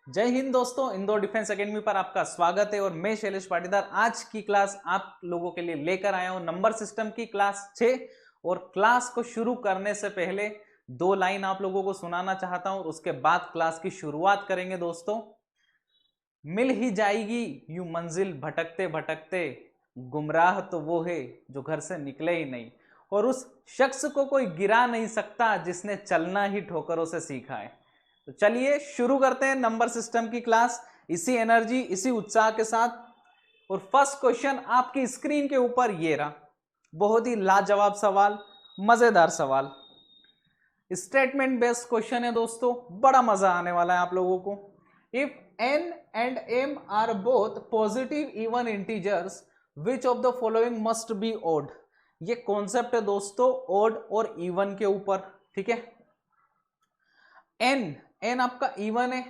जय हिंद दोस्तों, Indore defence academy पर आपका स्वागत है और मैं शैलेश पाटीदार आज की क्लास आप लोगों के लिए लेकर आया हूं नंबर सिस्टम की क्लास 6। और क्लास को शुरू करने से पहले दो लाइन आप लोगों को सुनाना चाहता हूं और उसके बाद क्लास की शुरुआत करेंगे। दोस्तों, मिल ही जाएगी यूं मंजिल भटकते भटकते, गुमराह तो वो है जो घर से निकले ही नहीं, और उस शख्स को कोई गिरा नहीं सकता जिसने चलना ही ठोकरों से सीखा है। तो चलिए शुरू करते हैं नंबर सिस्टम की क्लास इसी एनर्जी इसी उत्साह के साथ। और फर्स्ट क्वेश्चन आपकी स्क्रीन के ऊपर ये रहा, बहुत ही लाजवाब सवाल, मजेदार सवाल, स्टेटमेंट बेस्ड क्वेश्चन है दोस्तों, बड़ा मजा आने वाला है आप लोगों को। If n and m are both positive even integers, which of the following must be odd। ये कॉन्सेप्ट है दोस्तों ओड और इवन के ऊपर, ठीक है। n आपका इवन है,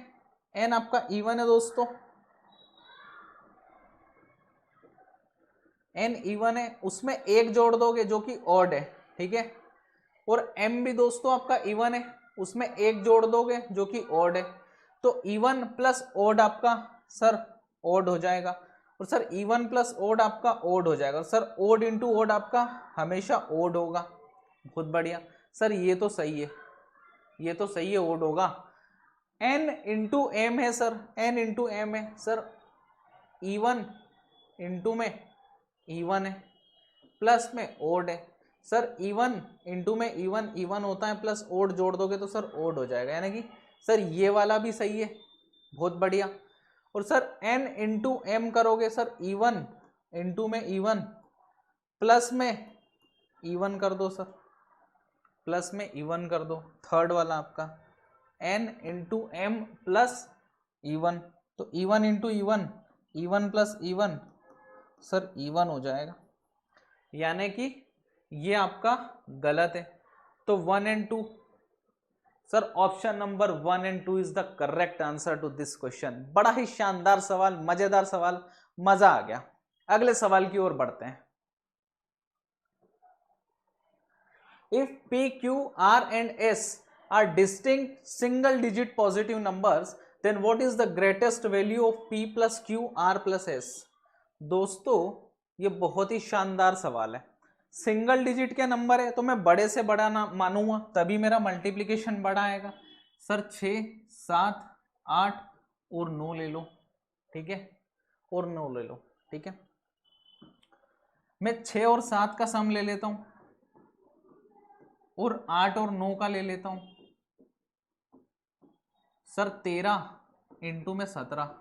n आपका इवन है दोस्तों, n इवन है, उसमें एक जोड़ दोगे जो कि ऑड है, ठीक है। और m भी दोस्तों आपका इवन है, उसमें एक जोड़ दोगे जो कि ऑड है। तो इवन प्लस ऑड आपका सर ऑड हो जाएगा, और सर इवन प्लस ऑड आपका ऑड हो जाएगा। सर ऑड इंटू ऑड आपका हमेशा ऑड होगा। बहुत बढ़िया सर, ये तो सही है, ये तो सही है, ऑड होगा। n इंटू एम है सर, n इंटू एम है सर, इवन इंटू में इवन है, प्लस में ऑड है। सर इवन इंटू में इवन इवन होता है, प्लस ऑड जोड़ दोगे तो सर ऑड हो जाएगा, यानी कि सर ये वाला भी सही है। बहुत बढ़िया। और सर n इंटू एम करोगे सर, इवन इंटू में इवन प्लस में इवन कर दो सर, प्लस में इवन कर दो। थर्ड वाला आपका n into m plus even, तो even into even, even plus even sir even हो जाएगा, यानी कि ये आपका गलत है। तो 1 and 2 sir, option number 1 and 2 is the correct answer to this question. बड़ा ही शानदार सवाल, मजेदार सवाल, मजा आ गया। अगले सवाल की ओर बढ़ते हैं। If p q r and s are distinct single digit positive numbers, then what is the greatest value of p plus q r plus s। दोस्तों, ये बहुत ही शानदार सवाल है। सिंगल डिजिट के नंबर है तो मैं बड़े से बड़ा ना मानूंगा, तभी मेरा मल्टीप्लिकेशन बड़ा आएगा। सर 6, 7, 8 और 9 ले लो, ठीक है, और 9 ले लो, ठीक है। मैं 6 और 7 का सम ले लेता हूं और 8 और 9 का ले लेता हूं। सर 13 इंटू में 17,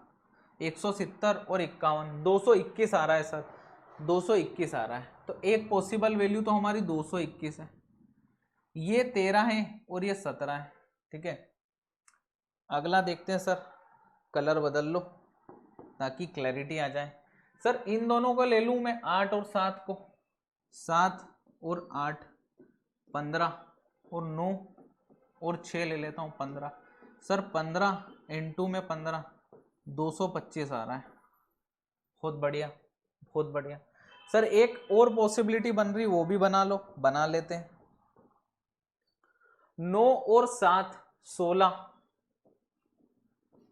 170 और 51, 221 आ रहा है सर, 221 आ रहा है। तो एक पॉसिबल वैल्यू तो हमारी 221 है, ये 13 है और ये 17 है, ठीक है। अगला देखते हैं सर, कलर बदल लो ताकि क्लैरिटी आ जाए। सर इन दोनों को ले लूं मैं, 8 और 7 को, 7 और 8 15 और 9 और 6 ले लेता हूं 15। सर 15 इंटू में 15, 225 आ रहा है। बहुत बढ़िया, बहुत बढ़िया। सर एक और पॉसिबिलिटी बन रही, वो भी बना लो, बना लेते हैं। 9 और 7 16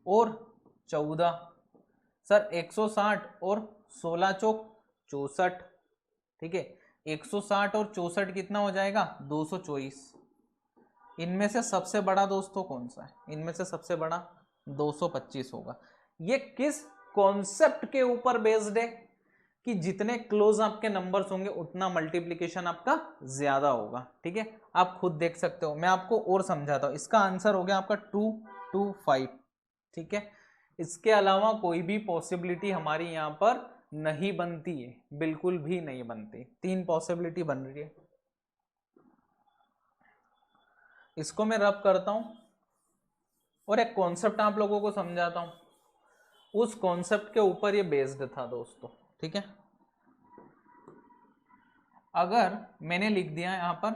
और 14, सर 160 और 16 चौक 64, ठीक है। 160 और 64 कितना हो जाएगा, 224। इनमें से सबसे बड़ा दोस्तों कौन सा है, इनमें से सबसे बड़ा 225 होगा। ये किस कॉन्सेप्ट के ऊपर बेस्ड है कि जितने क्लोज आपके नंबर्स होंगे उतना मल्टीप्लिकेशन आपका ज्यादा होगा, ठीक है। आप खुद देख सकते हो, मैं आपको और समझाता हूं। इसका आंसर हो गया आपका 225, ठीक है। इसके अलावा कोई भी पॉसिबिलिटी हमारी यहां पर नहीं बनती है, बिल्कुल भी नहीं बनती। 3 पॉसिबिलिटी बन रही है। इसको मैं रब करता हूं और एक कॉन्सेप्ट आप लोगों को समझाता हूं। उस कॉन्सेप्ट के ऊपर ये बेस्ड था दोस्तों, ठीक है। अगर मैंने लिख दिया यहां पर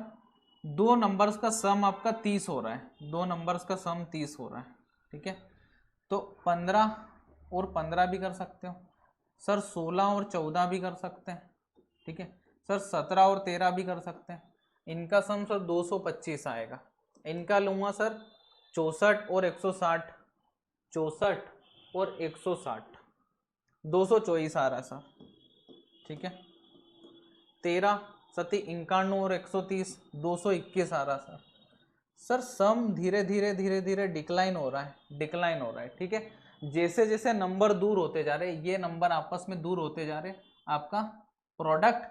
2 नंबर्स का सम आपका 30 हो रहा है, 2 नंबर्स का सम 30 हो रहा है, ठीक है। तो 15 और 15 भी कर सकते हो सर, 16 और 14 भी कर सकते हैं, ठीक है। सर 17 और 13 भी कर सकते हैं। इनका सम सर 225 आएगा। इनका लूंगा सर 64 और 160, 64 और 160, 224 आ रहा है सर, ठीक है। 13 सती 91 और 130, 221 आ रहा सर। सर सम धीरे धीरे धीरे धीरे डिक्लाइन हो रहा है, ठीक है। जैसे जैसे नंबर दूर होते जा रहे, ये नंबर आपस में दूर होते जा रहे, आपका प्रोडक्ट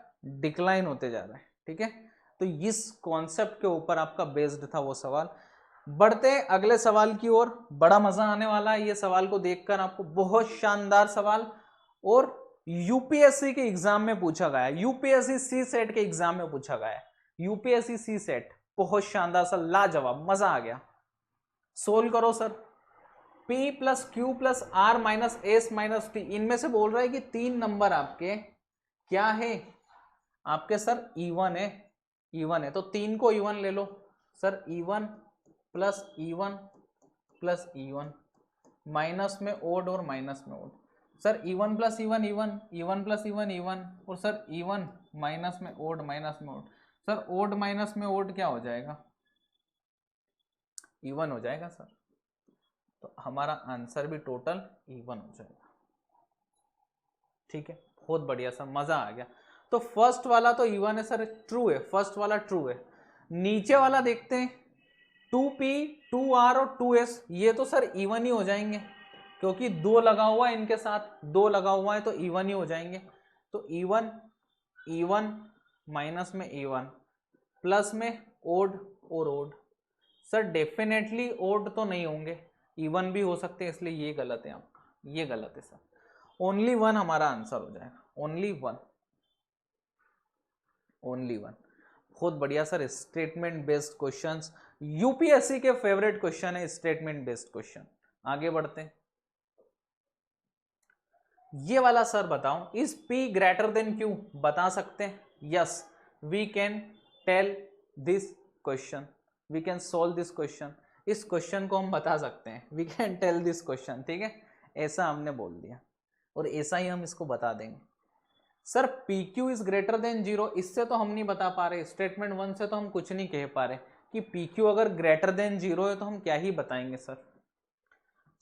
डिक्लाइन होते जा रहा है, ठीक है। तो इस कॉन्सेप्ट के ऊपर आपका बेस्ड था वो सवाल। बढ़ते हैं अगले सवाल की ओर, बड़ा मजा आने वाला है ये सवाल को देखकर आपको, बहुत शानदार सवाल, और यूपीएससी के एग्जाम में पूछा गया है, यूपीएससी सी सेट के एग्जाम में पूछा गया है, यूपीएससी सी सेट, बहुत शानदार सा, लाजवाब, मजा आ गया। सोल्व करो sir. P plus Q plus R minus S minus T, इनमें से बोल रहा है कि 3 नंबर आपके क्या है, आपके सर E1 है, तो 3 को E1 ले लो sir, E1 plus E1 plus E1, minus में ओड और माइनस में odd, sir E1 plus E1 E1 plus E1 E1, और सर E1 माइनस में ओड माइनस में ओड, सर ओड माइनस में ओड क्या हो जाएगा, E1 हो जाएगा सर। तो हमारा आंसर भी टोटल E1 हो जाएगा, ठीक है। बहुत बढ़िया सर, मजा आ गया। तो फर्स्ट वाला तो E1 है सर, ट्रू है, फर्स्ट वाला ट्रू है। नीचे वाला देखते हैं, 2P 2R और 2S, ये तो सर E1 ही हो जाएंगे, क्योंकि 2 लगा हुआ है इनके साथ, 2 लगा हुआ है तो E1 ही हो जाएंगे। तो E1 माइनस में E1 प्लस में ओड और ओड, सर डेफिनेटली ओड तो नहीं होंगे, E1 भी हो सकते हैं, इसलिए ये गलत है आपका, ये गलत है सर। ओनली 1 हमारा आंसर हो जाएगा, ओनली वन। बहुत बढ़िया sir, statement based questions UPSC के फेवरेट क्वेश्चन है, स्टेटमेंट बेस्ड क्वेश्चन। आगे बढ़ते हैं, ये वाला सर बताओ, is P greater than Q, बता सकते हैं? Yes, we can tell this question, we can solve this question, इस क्वेश्चन को हम बता सकते हैं, we can tell this question, ठीक है। ऐसा हमने बोल दिया और ऐसा ही हम इसको बता देंगे। Sir PQ is greater then 0, इससे तो हम नहीं बता पा रहे, स्टेटमेंट 1 से तो हम कुछ नहीं कह पा रहे कि PQ अगर ग्रेटर देन 0 है तो हम क्या ही बताएंगे sir.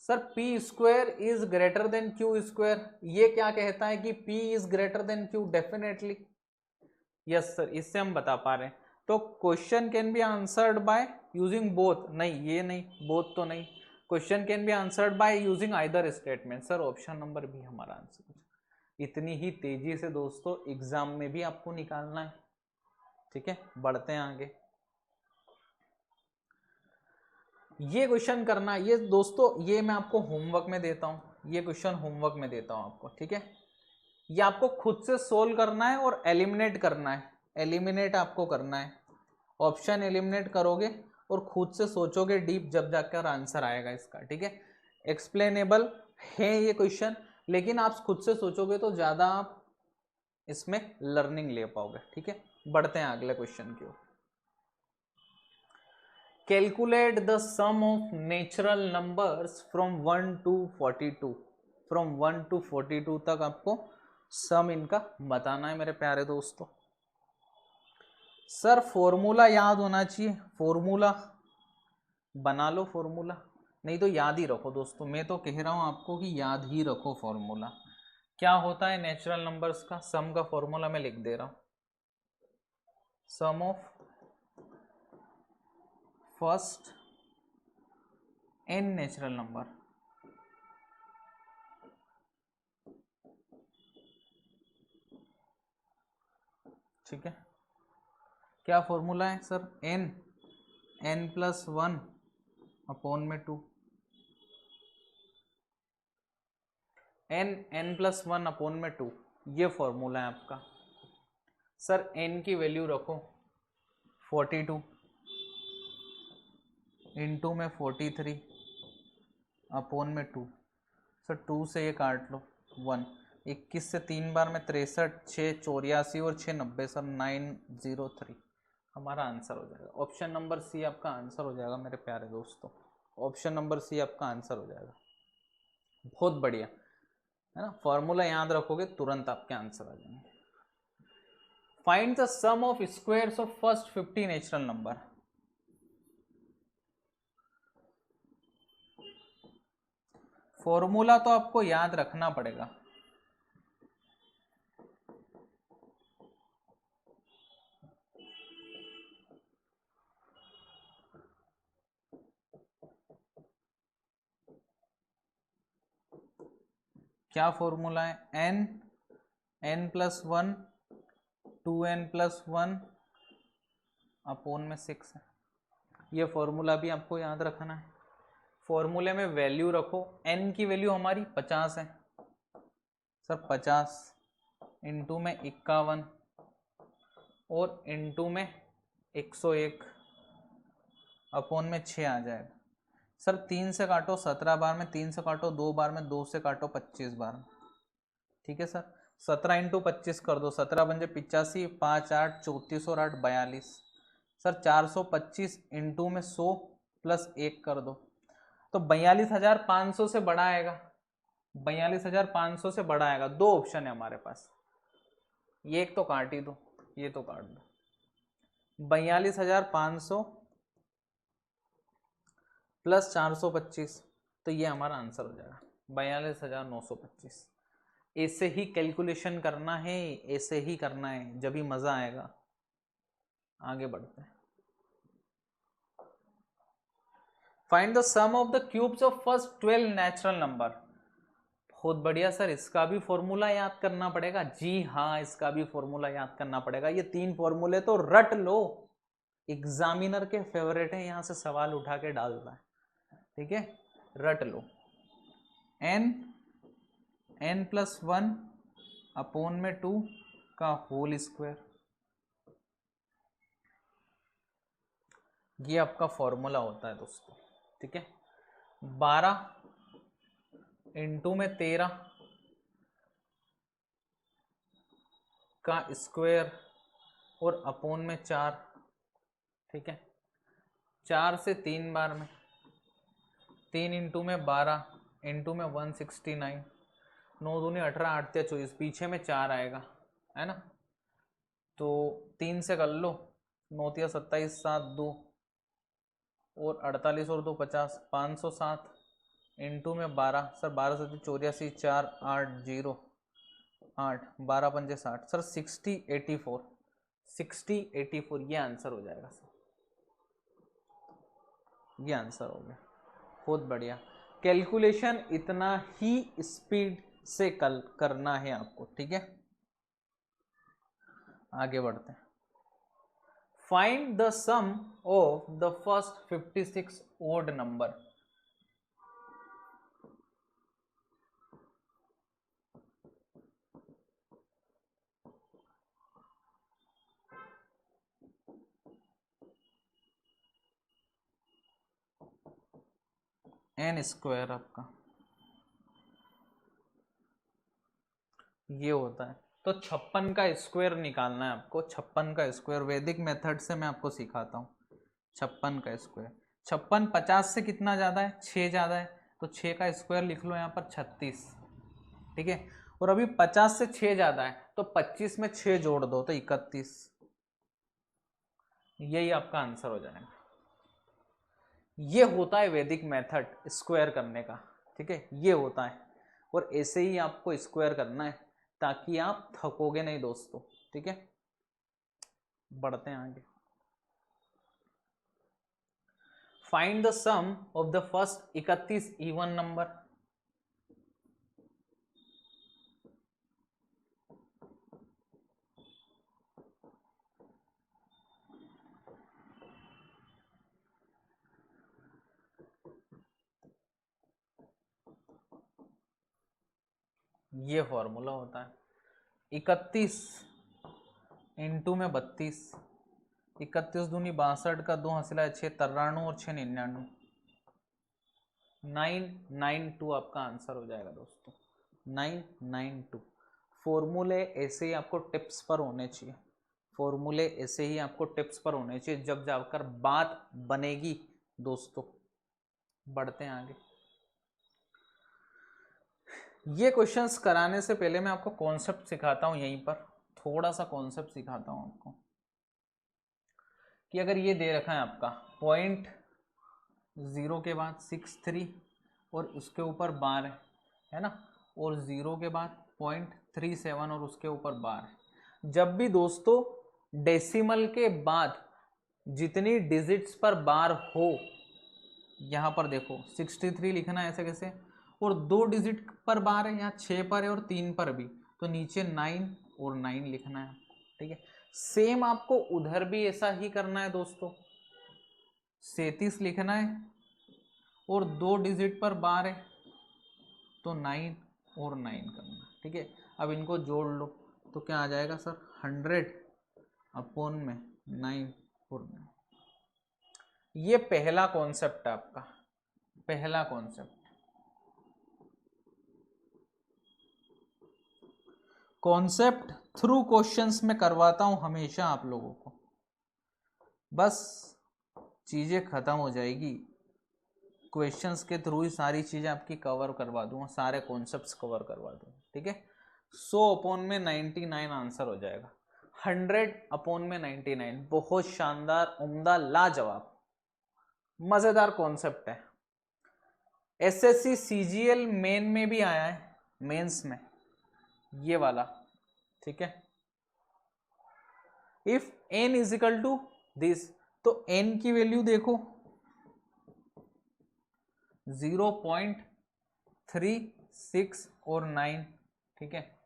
Sir P square is greater than Q square, ये क्या कहता है कि P is greater than Q, definitely yes sir, इससे हम बता पा रहे हैं। तो question can be answered by using both, नहीं ये नहीं, बोथ तो नहीं, question can be answered by using either statement, sir option number B हमारा आंसर। इतनी ही तेजी से दोस्तों एग्जाम में भी आपको निकालना है, ठीक है। बढ़ते हैं आगे, ये क्वेश्चन करना, ये दोस्तों ये मैं आपको होमवर्क में देता हूं, ये क्वेश्चन होमवर्क में देता हूं आपको, ठीक है। ये आपको खुद से सोल्व करना है और एलिमिनेट करना है, एलिमिनेट आपको करना है, ऑप्शन एलिमिनेट करोगे और खुद से सोचोगे डीप, जब जाकर आंसर आएगा इसका, ठीक है। एक्सप्लेनेबल है ये क्वेश्चन, लेकिन आप खुद से सोचोगे तो ज्यादा आप इसमें लर्निंग ले पाओगे, ठीक है। बढ़ते हैं अगले क्वेश्चन की ओर। Calculate the sum of natural numbers from 1 to 42, from 1 to 42 तक आपको सम इनका बताना है मेरे प्यारे दोस्तों। सर फॉर्मूला याद होना चाहिए, फॉर्मूला बना लो, फॉर्मूला नहीं तो याद ही रखो दोस्तों, मैं तो कह रहा हूं आपको कि याद ही रखो फॉर्मूला। क्या होता है नेचुरल नंबर्स का सम का फॉर्मूला, मैं लिख दे रहा हूं, sum of first n natural number, ठीक है। क्या फॉर्मूला है सर, n प्लस 1 अपॉन में 2, n प्लस 1 अपॉन में 2, ये फॉर्मूला है आपका। सर n की वैल्यू रखो 42, इंटू में 43 अपॉन में 2, सर 2 से ये काट लो 1, 21 से 3 बार में 63, 6 84 और 6 90, सर 903 हमारा आंसर हो जाएगा। ऑप्शन नंबर सी आपका आंसर हो जाएगा मेरे प्यारे दोस्तों, ऑप्शन नंबर सी आपका आंसर हो जाएगा। बहुत बढ़िया है ना, फॉर्मूला याद रखोगे तुरंत आपके आंसर आ जाएंगे। Find the sum of squares of first 50 natural number. Formula तो आपको याद रखना पड़ेगा। क्या फॉर्मूला है? n+1 2n+1 अपोन में 6 है। ये फॉर्मूला भी आपको याद रखना है। फॉर्मूले में वैल्यू रखो, n की वैल्यू हमारी 50 है सर, 50 इंटू में 51 और इंटू में 101 अपोन में 6 आ जाएगा सर। 3 से काटो 17 बार में, 3 से काटो 2 बार में, 2 से काटो 25 बार में, ठीक है सर। 17 इंटू 25 कर दो, 17 बन जाए 85, 5 8 34 और 8 42 सर। 425 इंटू में 100 प्लस 1 कर दो तो 42,500 से बड़ा आएगा। 42,500 से बड़ा आएगा। दो ऑप्शन है हमारे पास, ये एक तो काट ही दो, ये तो काट दो। 42,500 प्लस 425 तो ये हमारा आंसर हो जाएगा 42,925। ऐसे ही कैलकुलेशन करना है, ऐसे ही करना है, जब भी मजा आएगा। आगे बढ़ते हैं। Find the sum of the cubes of first 12 natural number. बहुत बढ़िया सर, इसका भी फॉर्मूला याद करना पड़ेगा। जी हाँ, इसका भी फॉर्मूला याद करना पड़ेगा। ये 3 फॉर्मूले तो रट लो, एग्जामिनर के फेवरेट है, यहां से सवाल उठा के डालता है, ठीक है। रट लो, n+1 अपोन में 2 का होल स्क्वायर, ये आपका फॉर्मूला होता है दोस्तों, ठीक है। 12 इंटू में 13 का स्क्वायर और अपोन में 4, ठीक है। 4 से 3 बार में, 3 इंटू में 12 इंटू में 169, 9 दूनी 18, 8 या 24, पीछे में 4 आएगा, है ना। तो 3 से कर लो, 9 या 27, 7 2 और 48 और 2 50, 507 इंटू में 12 सर, 12 से 84, 4 8 0 8, 12 पंजे 60 सर, 6084, 6084 ये आंसर हो जाएगा सर, ये आंसर हो गया। बहुत बढ़िया। कैलकुलेशन इतना ही स्पीड से करना है आपको, ठीक है। आगे बढ़ते हैं। Find the sum of the first 56 odd number. n square आपका ये होता है, तो 56 का स्क्वायर निकालना है आपको। 56 का स्क्वायर वैदिक मेथड से मैं आपको सिखाता हूँ। 56 का स्क्वायर, 56 50 से कितना ज्यादा है? 6 ज्यादा है, तो 6 का स्क्वायर लिख लो यहाँ पर 36, ठीक है। और अभी 50 से 6 ज्यादा है, तो 25 में 6 जोड़ दो तो 31, यही आपका आंसर हो जाएगा। ये होता है वैदिक मेथड स्क्वायर करने का, ठीक है, ये होता है। और ऐसे ही आपको स्क्वायर करना है ताकि आप थकोगे नहीं दोस्तों, ठीक है। बढ़ते हैं आगे। Find the sum of the first 31 even number. ये फॉर्मूला होता है 31 इंटू में 32, 31 दूनी 62 का 2 हंसला है 6 93 और 6 99, 992 आपका आंसर हो जाएगा दोस्तों, 992। फॉर्मूले ऐसे ही आपको टिप्स पर होने चाहिए, फॉर्मूले ऐसे ही आपको टिप्स पर होने चाहिए, जब जाकर बात बनेगी दोस्तों। बढ़ते हैं आगे। ये क्वेश्चंस कराने से पहले मैं आपको कॉन्सेप्ट सिखाता हूं, यहीं पर थोड़ा सा कॉन्सेप्ट सिखाता हूं आपको कि अगर ये दे रखा है आपका 0.0 के बाद 63 और उसके ऊपर बार है ना, और 0 के बाद 0.37 और उसके ऊपर बार है। जब भी दोस्तों डेसिमल के बाद जितनी डिजिट्स पर बार हो, यहाँ पर देखो 63 लिखना है ऐसे कैसे, और 2 डिजिट पर बार है, यहाँ 6 पर है और 3 पर भी, तो नीचे 9 और 9 लिखना है, ठीक है। सेम आपको उधर भी ऐसा ही करना है दोस्तों, 37 लिखना है और 2 डिजिट पर बार है तो 9 और 9 करना, ठीक है। अब इनको जोड़ लो तो क्या आ जाएगा सर, 100 अपॉन में 9 और 9। ये पहला कॉन्सेप्ट है आपका, पहला कॉन्सेप्ट। कॉन्सेप्ट थ्रू क्वेश्चंस में करवाता हूं हमेशा आप लोगों को, बस चीजें खत्म हो जाएगी, क्वेश्चंस के थ्रू ही सारी चीजें आपकी कवर करवा दूंगा, सारे कॉन्सेप्ट्स कवर करवा दूंगा, ठीक है। 100 अपॉन में 99 आंसर हो जाएगा, 100 अपॉन में 99। बहुत शानदार, उम्दा, लाजवाब, मजेदार कॉन्सेप्ट है। एसएससी सीजीएल मेन में भी आया है, मेंस में ये वाला, ठीक है। If n is equal to this, तो n की वैल्यू देखो 0.36 और 9, ठीक है।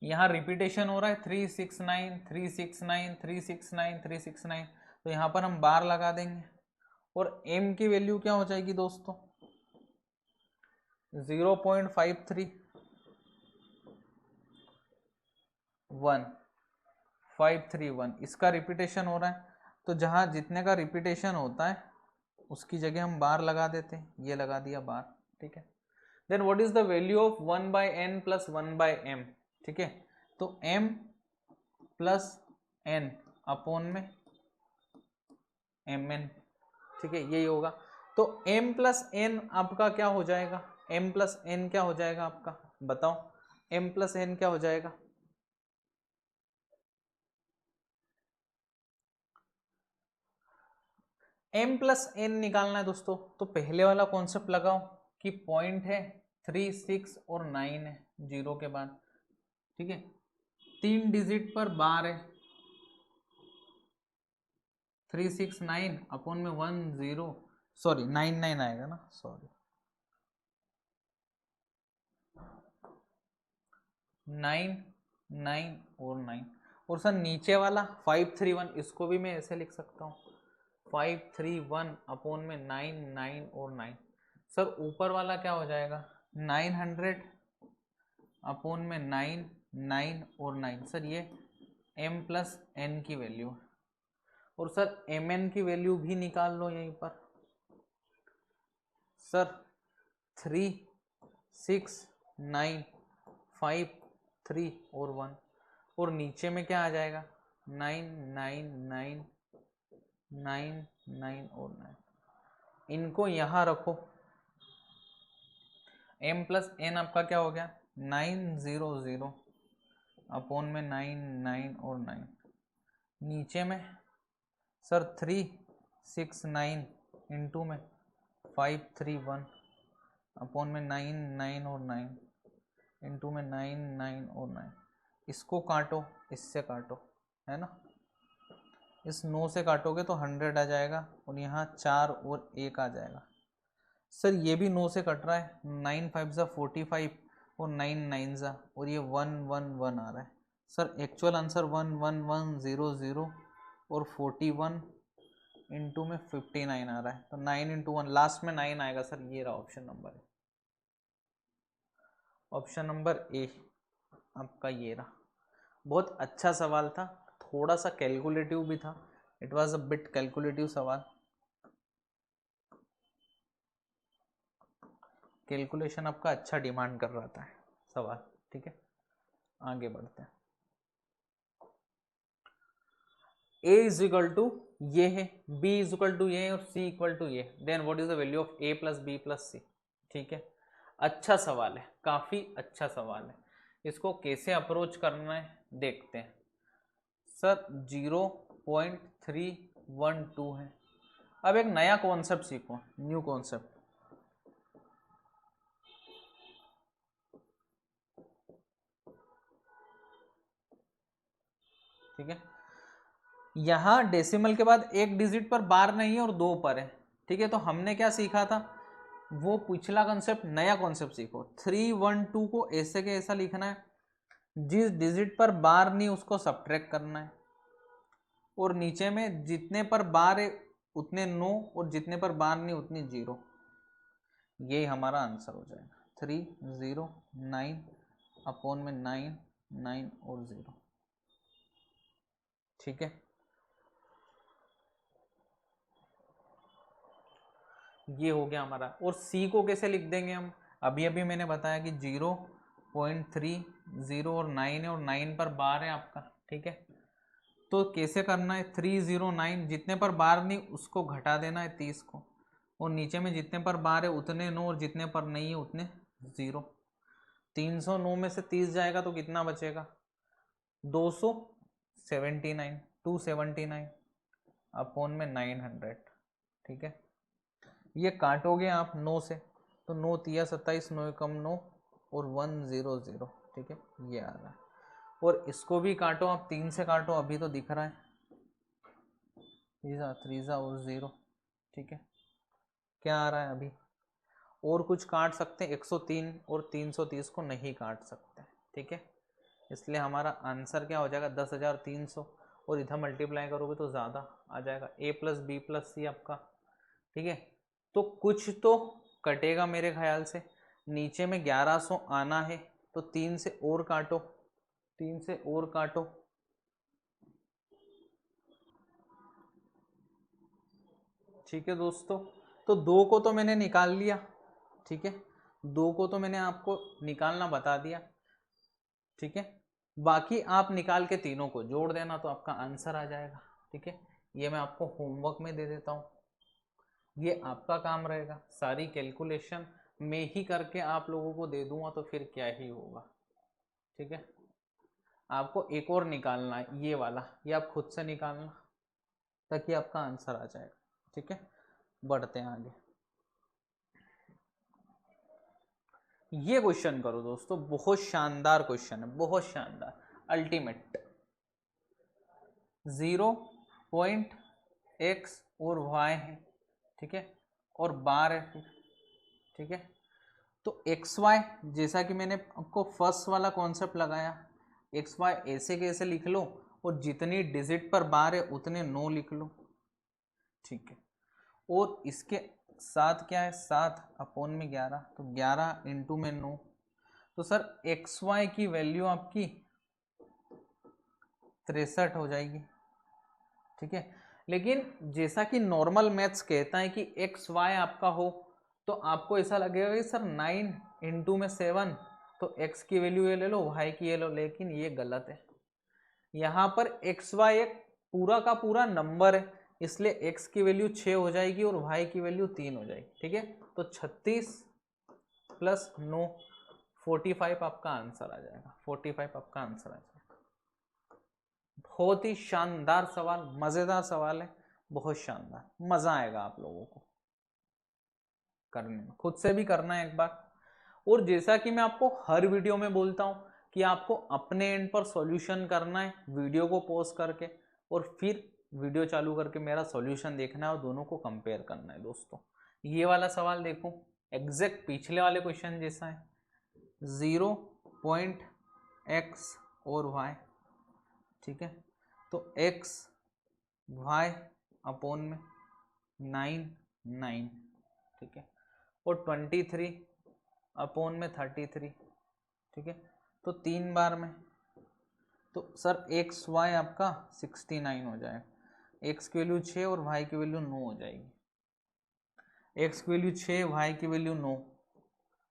यहां रिपीटेशन हो रहा है 369 369 369 369, तो यहां पर हम बार लगा देंगे और m की वैल्यू क्या हो जाएगी दोस्तों, 0.53 1531, इसका रिपीटेशन हो रहा है, तो जहां जितने का रिपीटेशन होता है उसकी जगह हम बार लगा देते हैं, ये लगा दिया बार, ठीक है। Then what is the value of 1/n plus 1/m, ठीक है। तो m प्लस n अपॉन में mn, ठीक है, यही होगा। तो m प्लस n आपका क्या हो जाएगा, m प्लस n क्या हो जाएगा आपका, बताओ m प्लस n क्या हो जाएगा, m प्लस n निकालना है दोस्तों, तो पहले वाला कॉन्सेप्ट लगाओ कि पॉइंट है 3, 6 और 9 है 0 के बाद, ठीक है। 3 डिजिट पर बार है, 369 अपॉन में 10, सॉरी 99 आएगा ना, सॉरी 9 9 और 9, और सर नीचे वाला 531, इसको भी मैं ऐसे लिख सकता हूँ 531 अपॉन में 9 9 और 9। सर ऊपर वाला क्या हो जाएगा, 900 अपॉन में 9 9 और 9। सर ये m प्लस n की वैल्यू है, और सर mn की वैल्यू भी निकाल लो यहीं पर, सर 3 6 9 5 3 और 1, और नीचे में क्या आ जाएगा 9 9 9 9 9 और 9। इनको यहां रखो, m प्लस n आपका क्या हो गया 900 अपॉन में 9 9 और 9, नीचे में सर 369 इंटू में 531 अपॉन में 9 9 और 9 इंटू में 9 9 और 9। इसको काटो, इससे काटो, है ना, इस 9 से काटोगे तो 100 आ जाएगा, और यहाँ 4 और 1 आ जाएगा। सर ये भी 9 से कट रहा है, 9 5 ज़ा 45 और 9 9 ज़ा, और ये 1 1 1 आ रहा है। सर एक्चुअल आंसर 1 1 1 0 0 और 41 इंटू में 59 आ रहा है, तो 9 इंटू 1 लास्ट में 9 आएगा। सर ये रहा ऑप्शन नंबर है, ऑप्शन नंबर ए आपका ये रहा। बहुत अच्छा सवाल था, थोड़ा सा कैलकुलेटिव भी था, it was a bit calculative सवाल, कैलकुलेशन आपका अच्छा डिमांड कर रहा था सवाल, ठीक है। आगे बढ़ते हैं, a इज इक्वल टू ये है, b इज इक्वल टू ये और c इक्वल टू ये, then what is the value of a plus b plus c, ठीक है। अच्छा सवाल है, काफी अच्छा सवाल है, इसको कैसे अप्रोच करना है देखते हैं। सर 0.312 है। अब एक नया कॉन्सेप्ट सीखो, न्यू कॉन्सेप्ट, ठीक है। यहाँ डेसिमल के बाद एक डिजिट पर बार नहीं है और 2 पर है, ठीक है। तो हमने क्या सीखा था, वो पिछला कॉन्सेप्ट, नया कॉन्सेप्ट सीखो। 3 1 2 को ऐसे के ऐसा लिखना है, जिस डिजिट पर बार नहीं उसको सब्ट्रैक्ट करना है, और नीचे में जितने पर बार है उतने 9 और जितने पर बार नहीं उतनी 0। यही हमारा आंसर हो जाएगा 3 0 9 अपॉन में 9 9 और 0, ठीक है। ये हो गया हमारा। और सी को कैसे लिख देंगे हम, अभी अभी मैंने बताया कि 0.30 और 9 है और 9 पर बार है आपका, ठीक है। तो कैसे करना है, 309 जितने पर बार नहीं उसको घटा देना है 30 को, और नीचे में जितने पर बार है उतने 9 और जितने पर नहीं है उतने 0। 309 में से 30 जाएगा तो कितना बचेगा, 279 279 अपॉन में 900, ठीक है। ये काटोगे आप 9 से तो 9 तिया 27, 9 कम 9 और 100, ठीक है, ये आ रहा है। और इसको भी काटो आप, 3 से काटो, अभी तो दिख रहा है 3 और 0, ठीक है। क्या आ रहा है अभी, और कुछ काट सकते हैं 103 और 330 को नहीं काट सकते, ठीक है। इसलिए हमारा आंसर क्या हो जाएगा 10,300, और इधर मल्टीप्लाई करोगे तो ज़्यादा आ जाएगा, a प्लस बी प्लस सी आपका, ठीक है। तो कुछ तो कटेगा मेरे ख्याल से, नीचे में 1100 आना है तो 3 से और काटो, 3 से और काटो, ठीक है दोस्तों। तो 2 को तो मैंने निकाल लिया, ठीक है, 2 को तो मैंने आपको निकालना बता दिया, ठीक है। बाकी आप निकाल के तीनों को जोड़ देना तो आपका आंसर आ जाएगा, ठीक है। ये मैं आपको होमवर्क में दे देता हूँ, ये आपका काम रहेगा। सारी कैलकुलेशन मैं ही करके आप लोगों को दे दूंगा तो फिर क्या ही होगा, ठीक है। आपको एक और निकालना है ये वाला, ये आप खुद से निकालना ताकि आपका आंसर आ जाएगा, ठीक है। बढ़ते हैं आगे। ये क्वेश्चन करो दोस्तों, बहुत शानदार क्वेश्चन है, बहुत शानदार, अल्टीमेट। 0.x और y है, ठीक है, और बार है फिर, ठीक है। तो एक्स वाई, जैसा कि मैंने आपको फर्स्ट वाला कॉन्सेप्ट लगाया, एक्स वाई ऐसे कैसे लिख लो, और जितनी डिजिट पर बार है उतने 9 लिख लो, ठीक है। और इसके साथ क्या है, 7 अपॉन में 11, तो 11 इंटू में 9, तो सर एक्स वाई की वैल्यू आपकी 63 हो जाएगी, ठीक है। लेकिन जैसा कि नॉर्मल मैथ्स कहता है कि एक्स वाई आपका हो, तो आपको ऐसा लगेगा कि सर 9 इंटू में 7, तो x की वैल्यू ये ले लो, y की ये लो, लेकिन ये गलत है। यहाँ पर एक्स वाई एक पूरा का पूरा नंबर है, इसलिए x की वैल्यू 6 हो जाएगी और y की वैल्यू 3 हो जाएगी, ठीक है। तो 36 प्लस 9 45 आपका आंसर आ जाएगा, 45 आपका आंसर आ जाएगा। बहुत ही शानदार सवाल, मजेदार सवाल है, बहुत शानदार, मजा आएगा आप लोगों को करने में, खुद से भी करना है एक बार। और जैसा कि मैं आपको हर वीडियो में बोलता हूं कि आपको अपने एंड पर सॉल्यूशन करना है, वीडियो को पॉज करके और फिर वीडियो चालू करके मेरा सॉल्यूशन देखना है और दोनों को कंपेयर करना है दोस्तों। ये वाला सवाल देखो, एग्जैक्ट पिछले वाले क्वेश्चन जैसा है, 0.x और y, ठीक है। तो x y अपॉन में 9 9, ठीक है, और 23 अपॉन में 33, ठीक है। तो 3 बार में, तो सर एक्स वाई आपका 69 हो जाएगा, एक्स की वैल्यू 6 और वाई की वैल्यू 9 हो जाएगी। एक्स की वैल्यू 6, वाई की वैल्यू 9,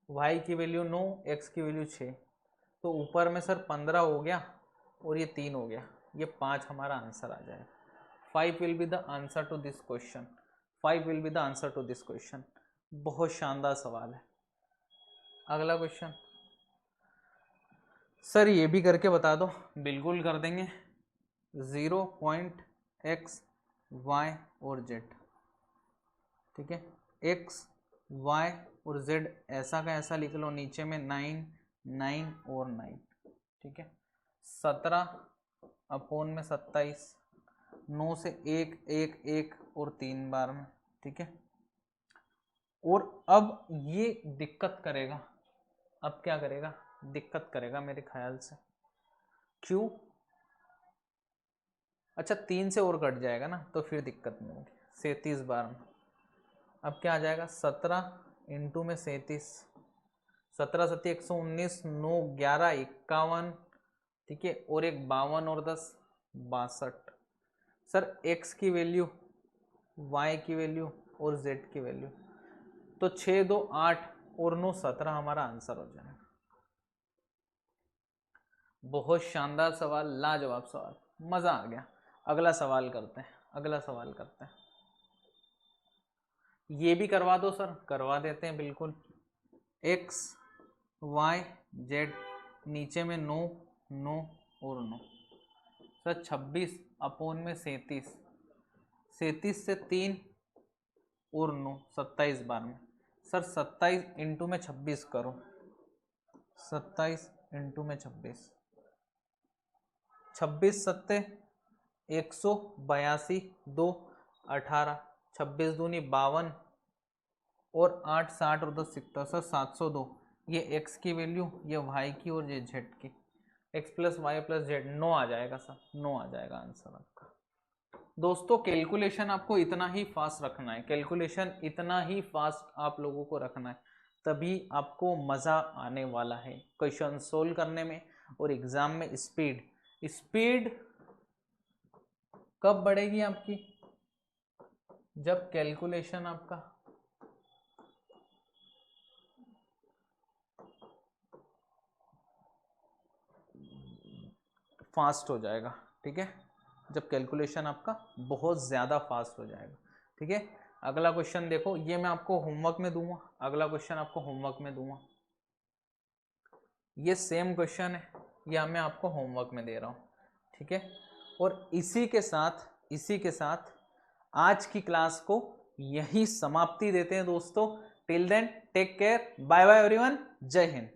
वाई की वैल्यू 9, एक्स की वैल्यू 6, तो ऊपर में सर 15 हो गया और ये 3 हो गया, ये 5 हमारा आंसर आ जाएगा। 5 will be the answer to this question, 5 will be the answer to this question. बहुत शानदार सवाल है। अगला क्वेश्चन सर ये भी करके बता दो, बिल्कुल कर देंगे। 0.x y और z, ठीक है, x y और z ऐसा का ऐसा लिख लो, नीचे में 9 9 और 9, ठीक है। 17 अपॉन में 27, 9 से 1 1 1 और 3 बार में, ठीक है। और अब ये दिक्कत करेगा, अब क्या करेगा, दिक्कत करेगा मेरे ख्याल से। क्यों? अच्छा 3 से और कट जाएगा ना, तो फिर दिक्कत नहीं होगी। 37 बार में अब क्या आ जाएगा, 17 इंटू में 37, 17 सत्ती 119, 9 11 51, ठीक है, और एक 52 और 10 62। सर x की वैल्यू, y की वैल्यू और z की वैल्यू, तो 6 2 8 और 9 17 हमारा आंसर हो जाएगा। बहुत शानदार सवाल, लाजवाब सवाल, मजा आ गया। अगला सवाल करते हैं, अगला सवाल करते हैं। ये भी करवा दो सर, करवा देते हैं बिल्कुल। x y z, नीचे में 9 9 और 9, सर 26 अपॉन में 37, 37 से 3 और 9 27 बार में। सर 27 इंटू में 26 करो, 27 इंटू में 26, 26 सत्ते 182, 2 18, 26 दूनी 52 और 8 60 और 10 70, सर 702। ये x की वैल्यू, ये y की और ये z की, x plus y plus z, 9 आ जाएगा सर, 9 आ जाएगा आंसर आपका। दोस्तों कैलकुलेशन आपको इतना ही फास्ट रखना है, कैलकुलेशन इतना ही फास्ट आप लोगों को रखना है, तभी आपको मज़ा आने वाला है क्वेश्चन सोल्व करने में और एग्जाम में। स्पीड, स्पीड कब बढ़ेगी आपकी, जब कैलकुलेशन आपका फास्ट हो जाएगा, ठीक है, जब कैलकुलेशन आपका बहुत ज़्यादा फास्ट हो जाएगा, ठीक है। अगला क्वेश्चन देखो, ये मैं आपको होमवर्क में दूंगा, अगला क्वेश्चन आपको होमवर्क में दूंगा। ये सेम क्वेश्चन है, या मैं आपको होमवर्क में दे रहा हूँ, ठीक है। और इसी के साथ आज की क्लास को यही समाप्ति देते हैं दोस्तों। Till then take care, bye bye everyone, जय हिंद।